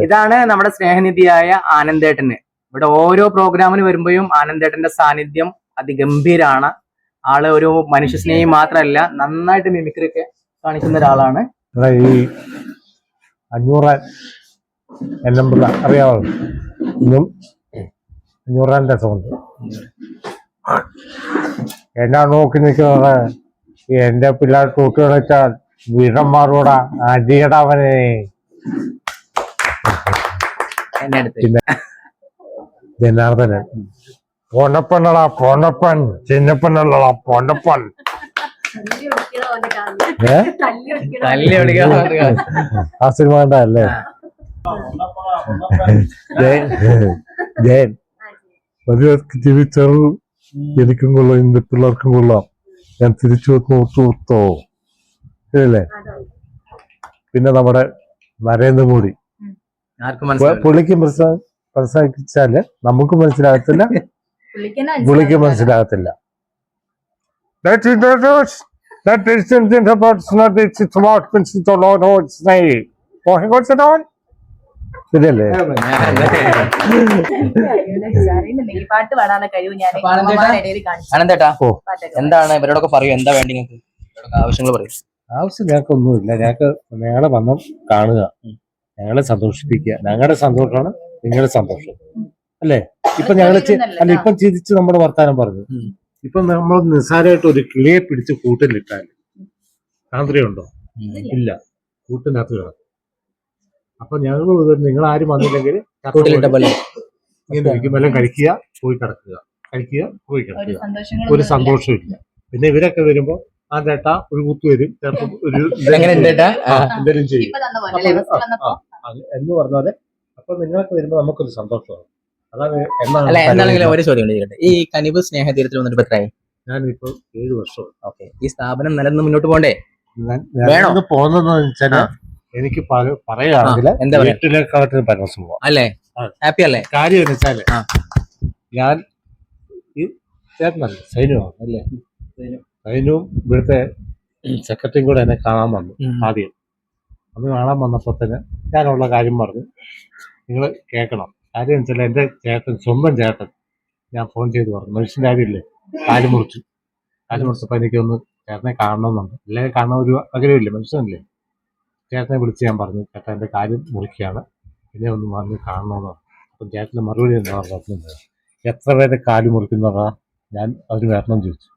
ഇതാണ് നമ്മുടെ സ്നേഹനിധിയായ ആനന്ദേട്ടന്. ഇവിടെ ഓരോ പ്രോഗ്രാമിന് വരുമ്പോഴും ആനന്ദേട്ടന്റെ സാന്നിധ്യം അതിഗംഭീരാണ്. ആള് ഒരു മനുഷ്യ സ്നേഹി മാത്രമല്ല, നന്നായിട്ട് മിമിക്രി ഒക്കെ കാണിക്കുന്ന ഒരാളാണ്. ഈ അഞ്ഞൂറാൻ എന്നമ്പിള്ള അറിയാമോ? ഇന്നും അഞ്ഞൂറാൻ രസമുണ്ട്. എന്നാ നോക്കി നിൽക്കുന്നത്? എന്റെ പിള്ളേർ കൂട്ടുകളിച്ചാൽ വീരന്മാരോടാ അടിയടവനെ. പിന്നെ ജനാർദ്ദനൻ പൊന്നപ്പനടാ പൊന്നപ്പൻ, ചിന്നപ്പനല്ലടാ പൊന്നപ്പൻ. ആ സിനിമ കണ്ടല്ലേ? ജയൻ വലിയവർക്ക് ജീവിച്ചത് എനിക്കും കൊള്ളാം, എന്റെ പിള്ളേർക്കും കൊള്ളാം, ഞാൻ തിരിച്ചു വെക്കും ഒത്തുകൊടുത്തോ ശരിയല്ലേ? പിന്നെ നമ്മുടെ നരേന്ദ്രമോദി പുള്ളിക്ക് പ്രസംഗിച്ചാല് നമുക്ക് മനസ്സിലാകത്തില്ല, പുള്ളിക്ക് മനസ്സിലാകത്തില്ല. ശരിയല്ലേ? ആനന്ദേട്ടാ, എന്താണ് ഇവരോടൊക്കെ പറയൂ, എന്താ വേണ്ടി ആവശ്യങ്ങൾ പറയും? ആവശ്യം ഞങ്ങൾക്കൊന്നുമില്ല. ഞങ്ങളെ വന്ന് കാണുക, ഞങ്ങളെ സന്തോഷിപ്പിക്കുക. ഞങ്ങളുടെ സന്തോഷമാണ് നിങ്ങളുടെ സന്തോഷം, അല്ലേ? ഇപ്പൊ ഇപ്പം ചിരിച്ച് നമ്മുടെ വർത്താനം പറഞ്ഞു. ഇപ്പൊ നമ്മൾ നിസ്സാരമായിട്ട് ഒരു കിളിയെ പിടിച്ച് കൂട്ടിലിട്ടാൽ താന്ത്രയുണ്ടോ? ഇല്ല, കൂട്ടിനകത്ത് കിടക്കും. അപ്പൊ ഞങ്ങൾ നിങ്ങൾ ആരും വന്നില്ലെങ്കിൽ വല്ലതും കഴിക്കുക, പോയി കിടക്കുക, കഴിക്കുക, പോയി കിടക്കുക. ഒരു സന്തോഷമില്ല. പിന്നെ ഇവരൊക്കെ വരുമ്പോ ആ ചേട്ടാ ഒരു കുത്തു വരും, ഒരു എന്തെങ്കിലും ചെയ്യും എന്ന് പറഞ്ഞാല് അപ്പൊ നിങ്ങളൊക്കെ വരുമ്പോ നമുക്കൊരു സന്തോഷമാണ്. അതാണ്. ഒരു ചോദ്യം ചോദിക്കട്ടെ, ഈ കനിവ് സ്നേഹതീരത്തിൽ വന്നിട്ട് എത്രയായി? ഞാനിപ്പോ 7 വർഷം. ഓക്കെ, ഈ സ്ഥാപനം നിലനിന്ന് മുന്നോട്ട് പോകണ്ടേ? വേണമെന്ന് പോകുന്നതെന്ന് വെച്ചാല് എനിക്ക് പറയുകയാണെങ്കിൽ വീട്ടിലേക്കാട്ടും പരമസുഖം അല്ലേ? ഹാപ്പി അല്ലേ? കാര്യം എന്ന് വെച്ചാല് ഞാൻ ഈ ചേട്ടനല്ലേ സൈനുവാണ് അല്ലേ? സൈനുവും ഇവിടുത്തെ സെക്രട്ടറിയും കൂടെ എന്നെ കാണാൻ വന്നു. ആദ്യം അന്ന് കാണാൻ വന്നപ്പോ തന്നെ ഞാനുള്ള കാര്യം പറഞ്ഞു. നിങ്ങൾ കേൾക്കണം. കാര്യം എന്ന് വെച്ചാൽ എന്റെ ചേട്ടൻ, സ്വന്തം ചേട്ടൻ, ഞാൻ ഫോൺ ചെയ്ത് പറഞ്ഞു, മനുഷ്യന്റെ കാര്യമില്ലേ, കാല് മുറിച്ചപ്പോ എനിക്കൊന്ന് ചേട്ടനെ കാണണമെന്നുണ്ട്. എല്ലാവരും കാണാൻ ഒരു ആഗ്രഹമില്ലേ, മനുഷ്യനല്ലേ? ചേട്ടനെ വിളിച്ച് ഞാൻ പറഞ്ഞു, ചേട്ടൻ എൻ്റെ കാര്യം മുറിക്കുകയാണ്, പിന്നെ ഒന്ന് വന്ന് കാണണമെന്ന്. അപ്പം ചേട്ടൻ്റെ മറുപടി എന്താ പറഞ്ഞത്? എത്ര പേരെ കാല് മുറിക്കുന്നതാ ഞാൻ അവർ വരണം ചോദിച്ചു.